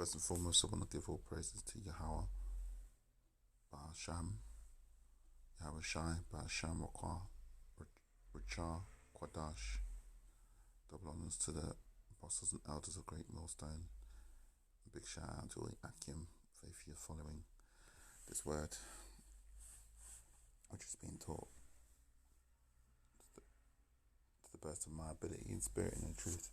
First and foremost, I want to give all praises to Yahweh, Ba'asham, Yahweh Shai, Ba'asham Rakwa, Richah, Quadash. Double honors to the apostles and elders of Great Millstone. A big shout out to all the Akim faith you're following this word, which is being taught to the best of my ability in spirit and in truth.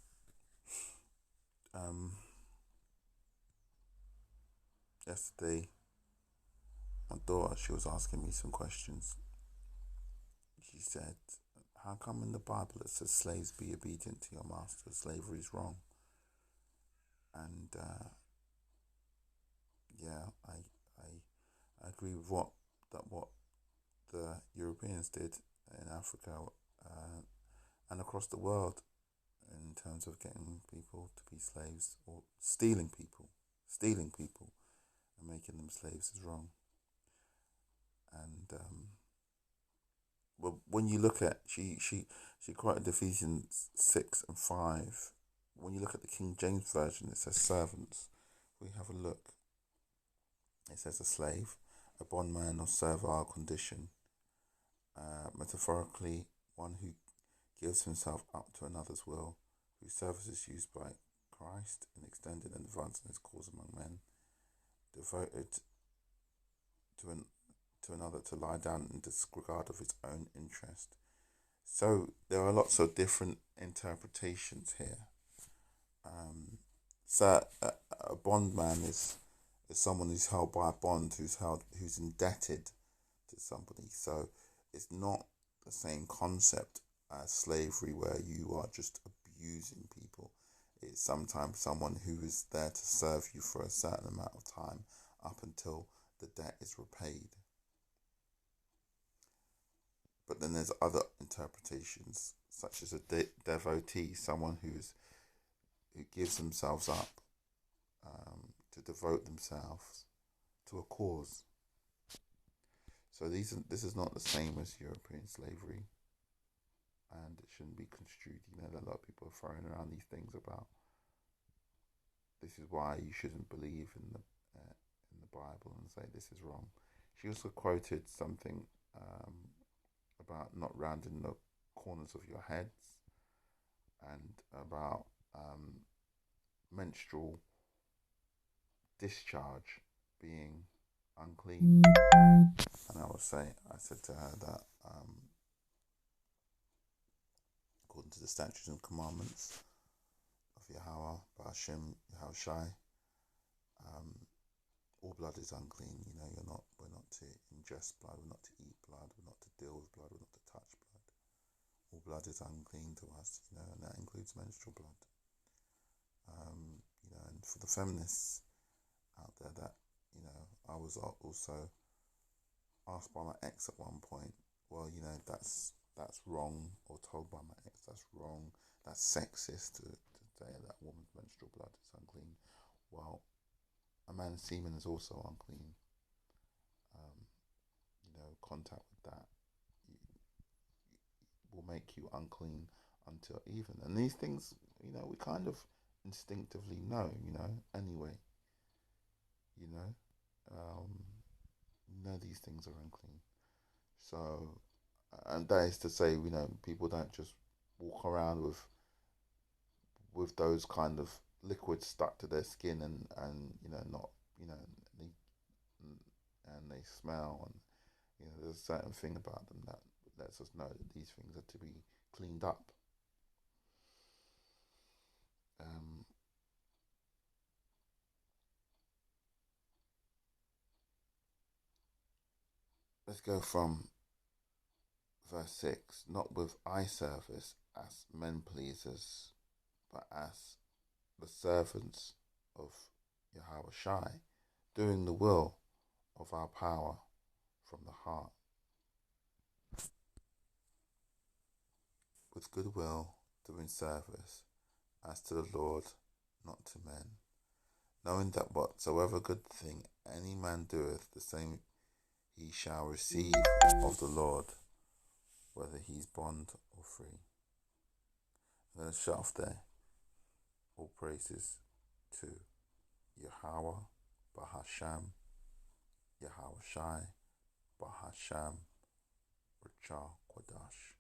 Yesterday, my daughter, she was asking me some questions. She said, how come in the Bible it says slaves be obedient to your master? Slavery is wrong. And I agree with what the Europeans did in Africa and across the world in terms of getting people to be slaves or stealing people and making them slaves is wrong. And well, when you look at she quoted Ephesians 6:5. When you look at the King James Version, it says servants. We have a look. It says a slave, a bondman or servile condition. Metaphorically, one who gives himself up to another's will, whose service is used by Christ in extending and advancing his cause among men, devoted to another to lie down in disregard of his own interest. So there are lots of different interpretations here. So a bondman is someone who's held by a bond, who's indebted to somebody. So it's not the same concept as slavery, where you are just abusing people. It's sometimes someone who is there to serve you for a certain amount of time up until the debt is repaid. But then there's other interpretations, such as a devotee, someone who gives themselves up to devote themselves to a cause. So this is not the same as European slavery, and it shouldn't be construed. A lot of people are throwing around these things about this is why you shouldn't believe in the Bible and say this is wrong. She also quoted something about not rounding the corners of your heads, and about menstrual discharge being unclean. And I said to her that according to the statutes and commandments of Yahweh, Ba'ashim, Yahweh Shai, all blood is unclean. We're not to ingest blood, we're not to eat blood, we're not to deal with blood, we're not to touch blood. All blood is unclean to us, and that includes menstrual blood. And for the feminists out there, that I was also asked by my ex at one point, well, that's wrong, or told by my ex that's wrong, that's sexist to say that woman's menstrual blood is unclean. Well, a man's semen is also unclean. Contact with that will make you unclean until even. And these things, we kind of instinctively know, anyway. These things are unclean. So, and that is to say, people don't just walk around with those kind of liquids stuck to their skin and not, and they smell, and there's a certain thing about them that lets us know that these things are to be cleaned up. Let's go from verse 6. Not with eye service as men pleasers, but as the servants of Yahweh Shai, doing the will of our power from the heart, with goodwill, doing service as to the Lord, not to men, knowing that whatsoever good thing any man doeth, the same he shall receive of the Lord, whether he's bond or free. And then shut off there. All praises to Yahweh, Bahasham, Yahweh Shai, Bahasham, Rachah Quadash.